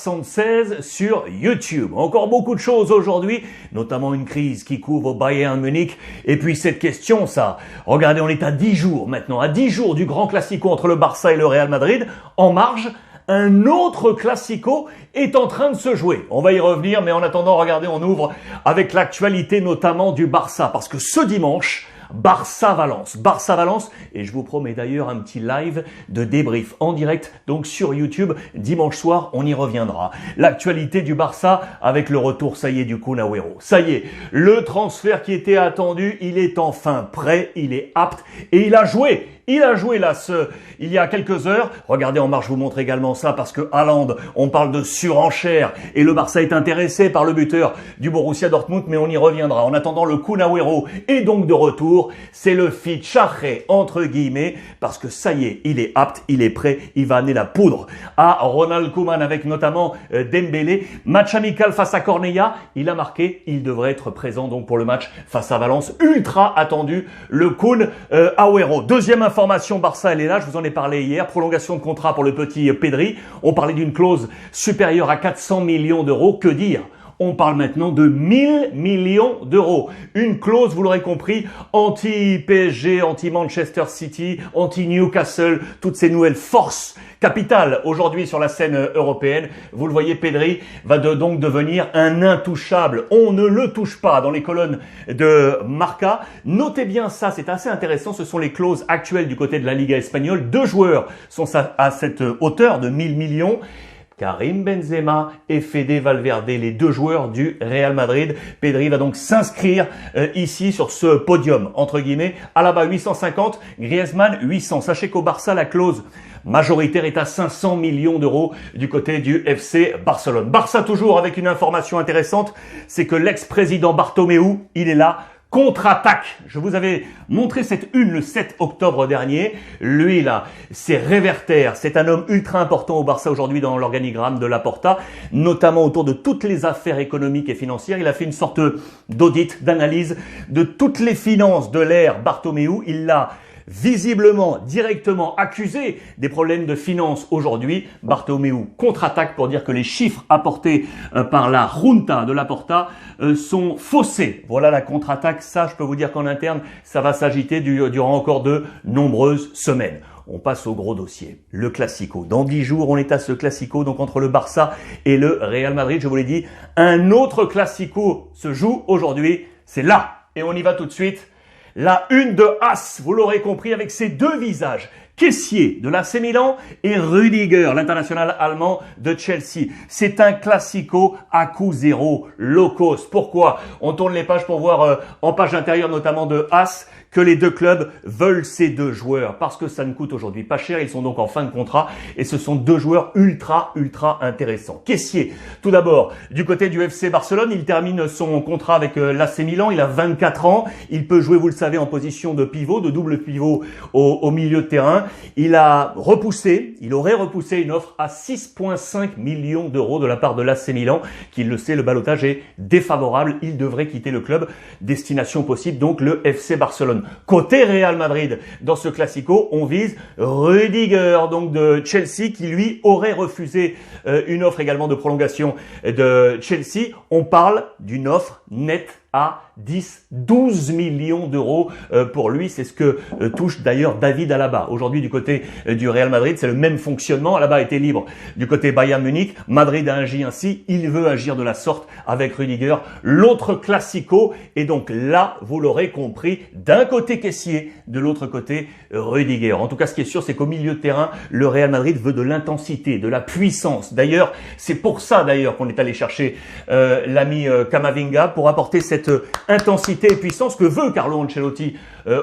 76 sur YouTube. Encore beaucoup de choses aujourd'hui, notamment une crise qui couvre Bayern Munich. Et puis cette question, ça, regardez, on est à 10 jours maintenant, à 10 jours du grand classico entre le Barça et le Real Madrid. En marge, un autre classico est en train de se jouer. On va y revenir, mais en attendant, regardez, on ouvre avec l'actualité notamment du Barça. Parce que ce dimanche, Barça-Valence, et je vous promets d'ailleurs un petit live de débrief en direct, donc sur YouTube, dimanche soir, on y reviendra. L'actualité du Barça avec le retour, ça y est, du Kun Agüero. Ça y est, le transfert qui était attendu, il est enfin prêt, il est apte et il a joué. Il a joué là, il y a quelques heures. Regardez en marche, je vous montre également ça parce que Haaland, on parle de surenchère et le Barça est intéressé par le buteur du Borussia Dortmund, mais on y reviendra. En attendant, le Kun Agüero est donc de retour. C'est le fichaje entre guillemets parce que ça y est, il est apte, il est prêt, il va amener la poudre à Ronald Koeman avec notamment Dembélé. Match amical face à Cornellà, il a marqué, il devrait être présent donc pour le match face à Valence. Ultra attendu, le Kun Agüero. Deuxième information, Barça, elle est là, je vous en ai parlé hier, prolongation de contrat pour le petit Pedri. On parlait d'une clause supérieure à 400 millions d'euros, que dire ? On parle maintenant de 1000 millions d'euros. Une clause, vous l'aurez compris, anti-PSG, anti-Manchester City, anti-Newcastle, toutes ces nouvelles forces capitales aujourd'hui sur la scène européenne. Vous le voyez, Pedri va donc devenir un intouchable. On ne le touche pas dans les colonnes de Marca. Notez bien ça, c'est assez intéressant. Ce sont les clauses actuelles du côté de la Liga espagnole. 2 joueurs sont à cette hauteur de 1000 millions. Karim Benzema et Fede Valverde, les 2 joueurs du Real Madrid. Pedri va donc s'inscrire ici sur ce podium, entre guillemets. Alaba 850, Griezmann 800. Sachez qu'au Barça, la clause majoritaire est à 500 millions d'euros du côté du FC Barcelone. Barça toujours avec une information intéressante, c'est que l'ex-président Bartomeu, il est là. Contre-attaque. Je vous avais montré cette une le 7 octobre dernier. Lui, là, c'est réverter. C'est un homme ultra important au Barça aujourd'hui dans l'organigramme de Laporta, notamment autour de toutes les affaires économiques et financières. Il a fait une sorte d'audit, d'analyse de toutes les finances de l'ère Bartomeu. Il l'a visiblement, directement accusé des problèmes de finances aujourd'hui. Bartomeu contre-attaque pour dire que les chiffres apportés par la Junta de Laporta sont faussés. Voilà la contre-attaque. Ça, je peux vous dire qu'en interne, ça va s'agiter durant encore de nombreuses semaines. On passe au gros dossier, le Classico. Dans 10 jours, on est à ce Classico, donc entre le Barça et le Real Madrid. Je vous l'ai dit, un autre Classico se joue aujourd'hui. C'est là. Et on y va tout de suite. La une de As, vous l'aurez compris, avec ses 2 visages. Kessié de l'AC Milan et Rüdiger, l'international allemand de Chelsea. C'est un classico à coup zéro, low cost. Pourquoi ? On tourne les pages pour voir en page intérieure notamment de As que les 2 clubs veulent ces 2 joueurs parce que ça ne coûte aujourd'hui pas cher. Ils sont donc en fin de contrat et ce sont 2 joueurs ultra intéressants. Kessié, tout d'abord, du côté du FC Barcelone, il termine son contrat avec l'AC Milan. Il a 24 ans. Il peut jouer, vous le savez, en position de pivot, de double pivot au milieu de terrain. Il aurait repoussé une offre à 6,5 millions d'euros de la part de l'AC Milan, qui le sait, le ballottage est défavorable. Il devrait quitter le club. Destination possible, donc le FC Barcelone. Côté Real Madrid, dans ce Classico, on vise Rüdiger, donc de Chelsea, qui lui aurait refusé une offre également de prolongation de Chelsea. On parle d'une offre nette à 12 millions d'euros pour lui. C'est ce que touche d'ailleurs David Alaba. Aujourd'hui, du côté du Real Madrid, c'est le même fonctionnement. Alaba était libre du côté Bayern Munich. Madrid a agi ainsi. Il veut agir de la sorte avec Rüdiger. L'autre Classico. Et donc là, vous l'aurez compris, d'un côté Kessié, de l'autre côté Rüdiger. En tout cas, ce qui est sûr, c'est qu'au milieu de terrain, le Real Madrid veut de l'intensité, de la puissance. D'ailleurs, c'est pour ça qu'on est allé chercher l'ami Camavinga pour apporter cette intensité et puissance que veut Carlo Ancelotti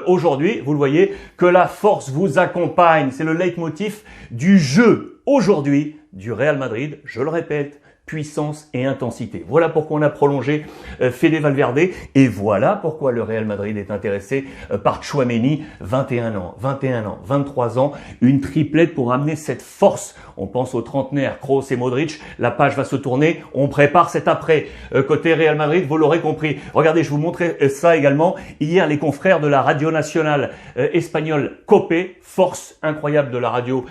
aujourd'hui. Vous le voyez, que la force vous accompagne. C'est le leitmotiv du jeu aujourd'hui du Real Madrid. Je le répète, puissance et intensité. Voilà pourquoi on a prolongé Fede Valverde et voilà pourquoi le Real Madrid est intéressé par Tchouaméni, 21 ans, 23 ans, une triplette pour amener cette force. On pense aux trentenaires, Kroos et Modric, la page va se tourner, on prépare cet après. Côté Real Madrid, vous l'aurez compris. Regardez, je vous montrais ça également. Hier, les confrères de la radio nationale espagnole COPE, force incroyable de la radio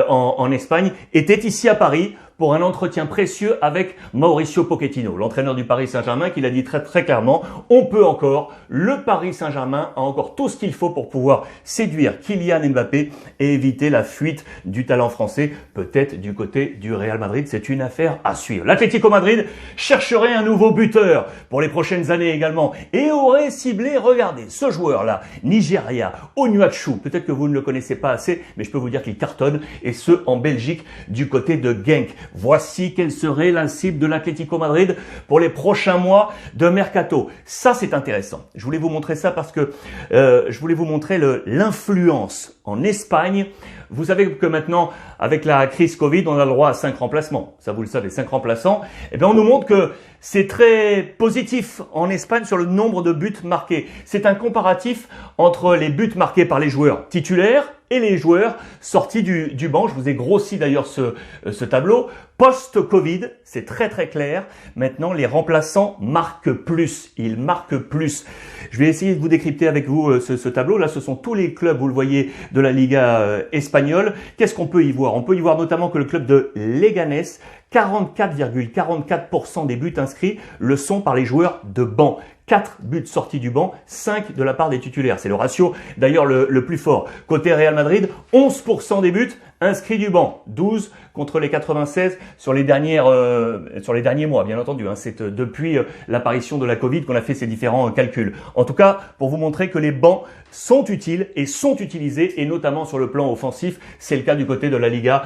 en Espagne, étaient ici à Paris pour un entretien précieux avec Mauricio Pochettino, l'entraîneur du Paris Saint-Germain, qui l'a dit très très clairement, on peut encore, le Paris Saint-Germain a encore tout ce qu'il faut pour pouvoir séduire Kylian Mbappé et éviter la fuite du talent français, peut-être du côté du Real Madrid. C'est une affaire à suivre. L'Atlético Madrid chercherait un nouveau buteur pour les prochaines années également et aurait ciblé, regardez, ce joueur-là, Nigeria, Onuachu. Peut-être que vous ne le connaissez pas assez, mais je peux vous dire qu'il cartonne, et ce en Belgique du côté de Genk. Voici quelle serait la cible de l'Atlético Madrid pour les prochains mois de mercato. Ça, c'est intéressant. Je voulais vous montrer ça parce que je voulais vous montrer l'influence en Espagne. Vous savez que maintenant, avec la crise Covid, on a le droit à 5 remplacements. Ça, vous le savez, 5 remplaçants. Eh bien, on nous montre que c'est très positif en Espagne sur le nombre de buts marqués. C'est un comparatif entre les buts marqués par les joueurs titulaires et les joueurs sortis du banc. Je vous ai grossi d'ailleurs ce tableau. Post-Covid, c'est très très clair. Maintenant, les remplaçants marquent plus. Ils marquent plus. Je vais essayer de vous décrypter avec vous ce tableau. Là, ce sont tous les clubs, vous le voyez, de la Liga espagnole. Qu'est-ce qu'on peut y voir? On peut y voir notamment que le club de Leganés, 44,44% des buts inscrits le sont par les joueurs de banc. 4 buts sortis du banc, 5 de la part des titulaires. C'est le ratio d'ailleurs le plus fort. Côté Real Madrid, 11% des buts inscrits du banc, 12 contre les 96 sur les derniers mois, bien entendu. C'est depuis l'apparition de la Covid qu'on a fait ces différents calculs. En tout cas, pour vous montrer que les bancs sont utiles et sont utilisés, et notamment sur le plan offensif, c'est le cas du côté de la Liga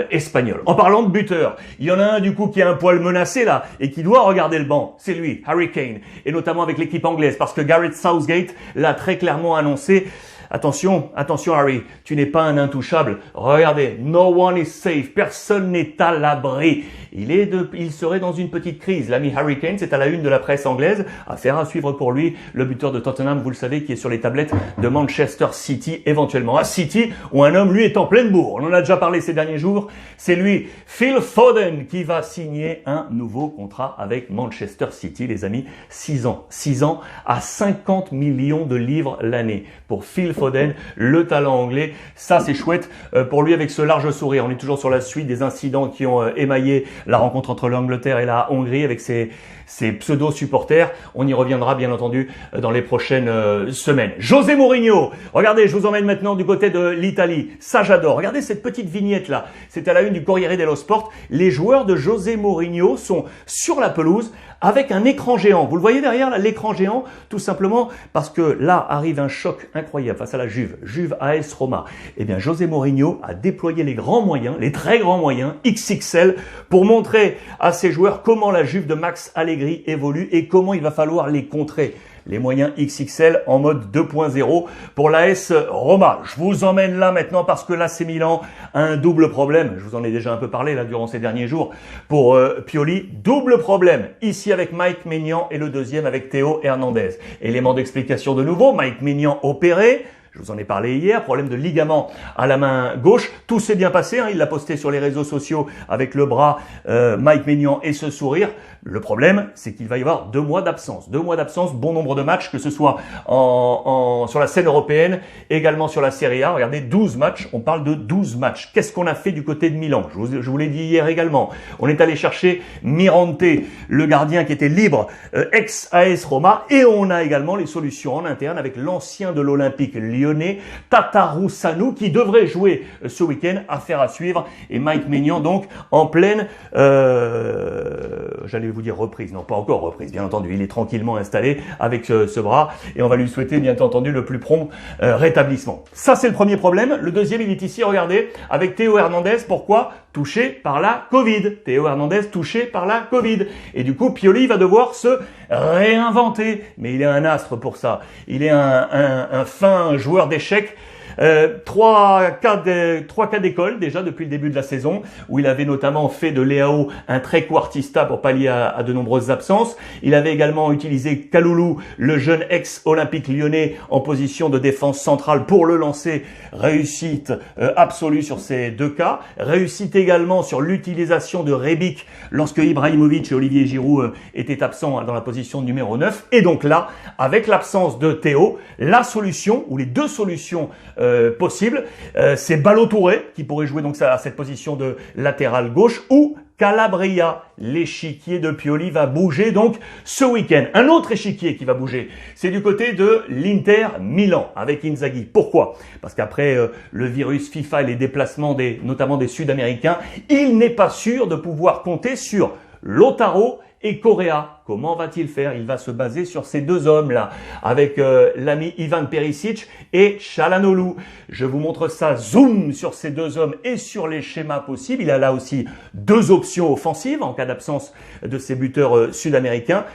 espagnole. En parlant de buteurs, il y en a un du coup qui a un poil menacé là et qui doit regarder le banc, c'est lui, Harry Kane, et notamment avec l'équipe anglaise, parce que Gareth Southgate l'a très clairement annoncé. Attention, attention Harry, tu n'es pas un intouchable. Regardez, no one is safe, personne n'est à l'abri. Il serait dans une petite crise. L'ami Harry Kane, c'est à la une de la presse anglaise. Affaire à suivre pour lui, le buteur de Tottenham, vous le savez, qui est sur les tablettes de Manchester City, éventuellement. À City, où un homme, lui, est en pleine bourre. On en a déjà parlé ces derniers jours. C'est lui, Phil Foden, qui va signer un nouveau contrat avec Manchester City, les amis. 6 ans. 6 ans à 50 millions de livres l'année. Pour Phil Foden, le talent anglais. Ça, c'est chouette pour lui avec ce large sourire. On est toujours sur la suite des incidents qui ont émaillé la rencontre entre l'Angleterre et la Hongrie avec ses pseudo-supporters. On y reviendra bien entendu dans les prochaines semaines. José Mourinho, regardez, je vous emmène maintenant du côté de l'Italie. Ça, j'adore. Regardez cette petite vignette là. C'est à la une du Corriere dello Sport. Les joueurs de José Mourinho sont sur la pelouse avec un écran géant. Vous le voyez derrière là, l'écran géant, tout simplement parce que là arrive un choc incroyable face à la Juve AS Roma. Eh bien, José Mourinho a déployé les grands moyens, les très grands moyens, XXL, pour montrer à ses joueurs comment la Juve de Max Allegri évolue et comment il va falloir les contrer. Les moyens XXL en mode 2.0 pour l'AS Roma. Je vous emmène là maintenant parce que l'AC Milan a un double problème. Je vous en ai déjà un peu parlé là durant ces derniers jours pour Pioli. Double problème ici avec Mike Maignan et le deuxième avec Théo Hernandez. Élément d'explication de nouveau, Mike Maignan opéré. Je vous en ai parlé hier, problème de ligament à la main gauche. Tout s'est bien passé, il l'a posté sur les réseaux sociaux avec le bras Mike Maignan et ce sourire. Le problème, c'est qu'il va y avoir 2 mois d'absence. 2 mois d'absence, bon nombre de matchs, que ce soit sur la scène européenne, également sur la Serie A. Regardez, 12 matchs, on parle de 12 matchs. Qu'est-ce qu'on a fait du côté de Milan? Je vous l'ai dit hier également. On est allé chercher Mirante, le gardien qui était libre, ex-AS Roma, et on a également les solutions en interne avec l'ancien de l'Olympique lyonnais, Tatarusanu, qui devrait jouer ce week-end. Affaire à suivre. Et Mike Maignan, donc, en pleine, j'allais vous dire reprise. Non, pas encore reprise, bien entendu. Il est tranquillement installé avec ce bras et on va lui souhaiter, bien entendu, le plus prompt rétablissement. Ça, c'est le premier problème. Le deuxième, il est ici, regardez, avec Théo Hernandez. Pourquoi? Touché par la Covid. Théo Hernandez touché par la Covid. Et du coup, Pioli va devoir se réinventer. Mais il est un astre pour ça. Il est un fin joueur d'échecs. 3 cas d'école déjà depuis le début de la saison, où il avait notamment fait de Leao un trequartista pour pallier à de nombreuses absences. Il avait également utilisé Kaloulou, le jeune ex-olympique lyonnais, en position de défense centrale pour le lancer. Réussite absolue sur ces 2 cas. Réussite également sur l'utilisation de Rebic lorsque Ibrahimovic et Olivier Giroud étaient absents dans la position numéro 9. Et donc là, avec l'absence de Théo, la solution, ou les 2 solutions possibles. C'est Ballo Touré qui pourrait jouer donc à cette position de latéral gauche, ou Calabria. L'échiquier de Pioli va bouger donc ce week-end. Un autre échiquier qui va bouger, c'est du côté de l'Inter Milan avec Inzaghi. Pourquoi? Parce qu'après le virus FIFA et les déplacements notamment des Sud-Américains, il n'est pas sûr de pouvoir compter sur Lautaro et Correa. Comment va-t-il faire? Il va se baser sur ces deux hommes-là, avec l'ami Ivan Perisic et Çalhanoğlu. Je vous montre ça, zoom sur ces deux hommes et sur les schémas possibles. Il a là aussi deux options offensives en cas d'absence de ces buteurs sud-américains.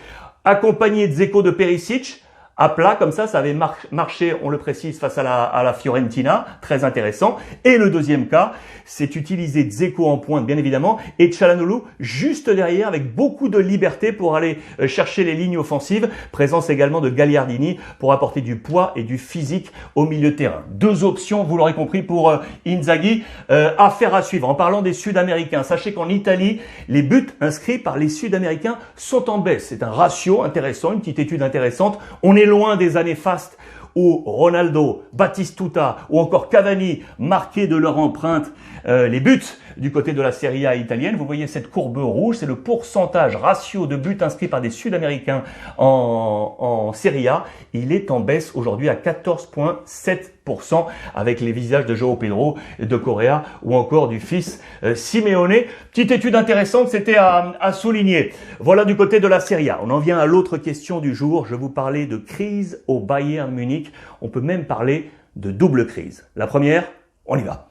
Accompagné de Dzeko de Perisic, à plat, comme ça avait marché, on le précise, face à la Fiorentina, très intéressant. Et le deuxième cas, c'est utiliser Dzeko en pointe, bien évidemment, et Çalhanoğlu juste derrière, avec beaucoup de liberté pour aller chercher les lignes offensives. Présence également de Gagliardini pour apporter du poids et du physique au milieu de terrain. Deux options, vous l'aurez compris, pour Inzaghi. Affaire à suivre. En parlant des Sud-Américains, sachez qu'en Italie, les buts inscrits par les Sud-Américains sont en baisse. C'est un ratio intéressant, une petite étude intéressante. On est loin des années fastes où Ronaldo, Batistuta ou encore Cavani marquaient de leur empreinte les buts du côté de la Serie A italienne. Vous voyez cette courbe rouge, c'est le pourcentage ratio de buts inscrits par des Sud-Américains en Serie A. Il est en baisse aujourd'hui à 14,7% avec les visages de João Pedro, de Correa ou encore du fils Simeone. Petite étude intéressante, c'était à souligner. Voilà du côté de la Serie A. On en vient à l'autre question du jour. Je vous parlais de crise au Bayern Munich. On peut même parler de double crise. La première, on y va.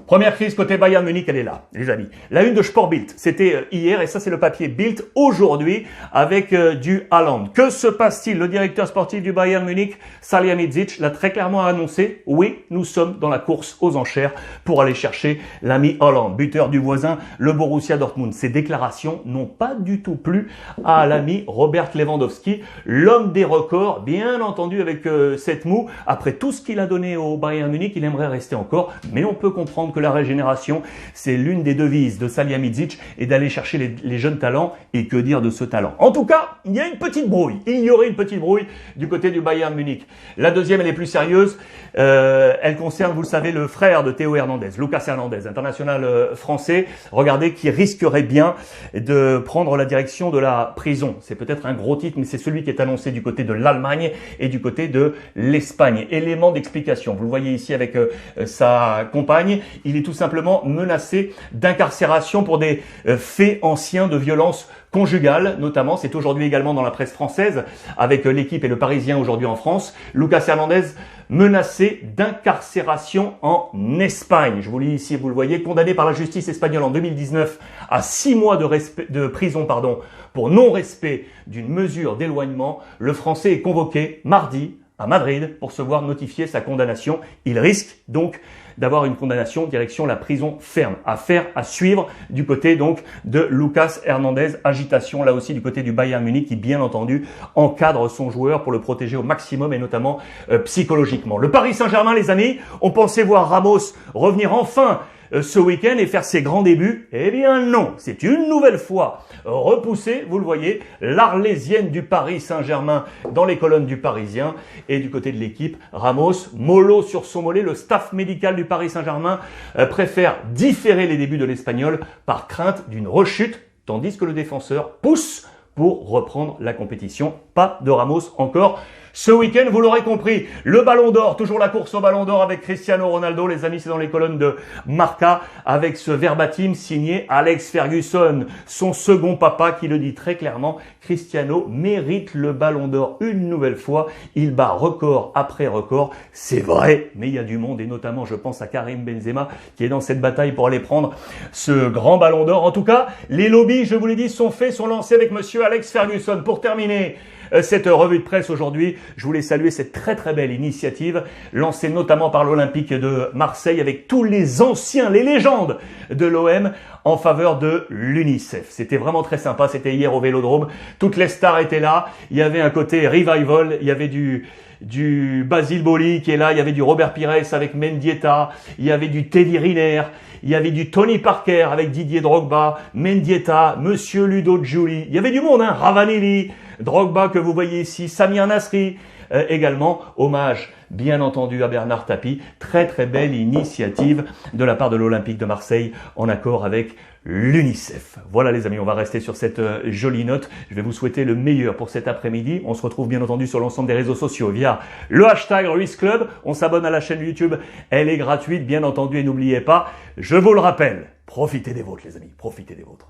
Première crise côté Bayern Munich, elle est là, les amis. La une de Sport Bild, c'était hier, et ça c'est le papier Bild aujourd'hui avec du Haaland. Que se passe-t-il? Le directeur sportif du Bayern Munich, Salihamidzic, l'a très clairement annoncé. Oui, nous sommes dans la course aux enchères pour aller chercher l'ami Haaland, buteur du voisin, le Borussia Dortmund. Ces déclarations n'ont pas du tout plu à l'ami Robert Lewandowski, l'homme des records, bien entendu avec cette moue. Après tout ce qu'il a donné au Bayern Munich, il aimerait rester encore, mais on peut comprendre que la régénération, c'est l'une des devises de Salihamidzic, et d'aller chercher les jeunes talents. Et que dire de ce talent? En tout cas, il y a une petite brouille. Il y aurait une petite brouille du côté du Bayern Munich. La deuxième, elle est plus sérieuse. Elle concerne, vous le savez, le frère de Théo Hernandez, Lucas Hernandez, international français. Regardez, qui risquerait bien de prendre la direction de la prison. C'est peut-être un gros titre, mais c'est celui qui est annoncé du côté de l'Allemagne et du côté de l'Espagne. Élément d'explication. Vous le voyez ici avec sa compagne. Il est tout simplement menacé d'incarcération pour des faits anciens de violence conjugale, notamment. C'est aujourd'hui également dans la presse française, avec l'équipe et le Parisien aujourd'hui en France. Lucas Hernandez menacé d'incarcération en Espagne. Je vous lis ici, vous le voyez, condamné par la justice espagnole en 2019 à 6 mois de prison pour non-respect d'une mesure d'éloignement. Le Français est convoqué mardi à Madrid pour se voir notifier sa condamnation. Il risque donc d'avoir une condamnation direction la prison ferme. Affaire à suivre du côté donc de Lucas Hernandez. Agitation là aussi du côté du Bayern Munich qui bien entendu encadre son joueur pour le protéger au maximum et notamment psychologiquement. Le Paris Saint-Germain, les amis, on pensait voir Ramos revenir enfin ce week-end et faire ses grands débuts. Eh bien non, c'est une nouvelle fois repoussé, vous le voyez, l'Arlésienne du Paris Saint-Germain dans les colonnes du Parisien. Et du côté de l'équipe, Ramos, mollo sur son mollet, le staff médical du Paris Saint-Germain préfère différer les débuts de l'Espagnol par crainte d'une rechute, tandis que le défenseur pousse pour reprendre la compétition. Pas de Ramos encore ce week-end, vous l'aurez compris. Le Ballon d'Or, toujours la course au Ballon d'Or avec Cristiano Ronaldo. Les amis, c'est dans les colonnes de Marca avec ce verbatim signé Alex Ferguson, son second papa, qui le dit très clairement. Cristiano mérite le Ballon d'Or une nouvelle fois. Il bat record après record. C'est vrai, mais il y a du monde et notamment, je pense à Karim Benzema qui est dans cette bataille pour aller prendre ce grand Ballon d'Or. En tout cas, les lobbies, je vous l'ai dit, sont lancés avec monsieur Alex Ferguson. Pour terminer cette revue de presse aujourd'hui, je voulais saluer cette très très belle initiative lancée notamment par l'Olympique de Marseille avec tous les anciens, les légendes de l'OM en faveur de l'UNICEF. C'était vraiment très sympa, c'était hier au Vélodrome, toutes les stars étaient là, il y avait un côté revival, il y avait du Basile Boli qui est là, il y avait du Robert Pires avec Mendieta, il y avait du Teddy Riner, il y avait du Tony Parker avec Didier Drogba, Mendieta, Monsieur Ludo Giuli, il y avait du monde, Ravanelli, Drogba que vous voyez ici, Samir Nasri, également. Hommage, bien entendu, à Bernard Tapie. Très très belle initiative de la part de l'Olympique de Marseille en accord avec l'UNICEF. Voilà les amis, on va rester sur cette jolie note. Je vais vous souhaiter le meilleur pour cet après-midi. On se retrouve bien entendu sur l'ensemble des réseaux sociaux via le hashtag Ruiz Club. On s'abonne à la chaîne YouTube, elle est gratuite bien entendu et n'oubliez pas, je vous le rappelle, profitez des vôtres les amis, profitez des vôtres.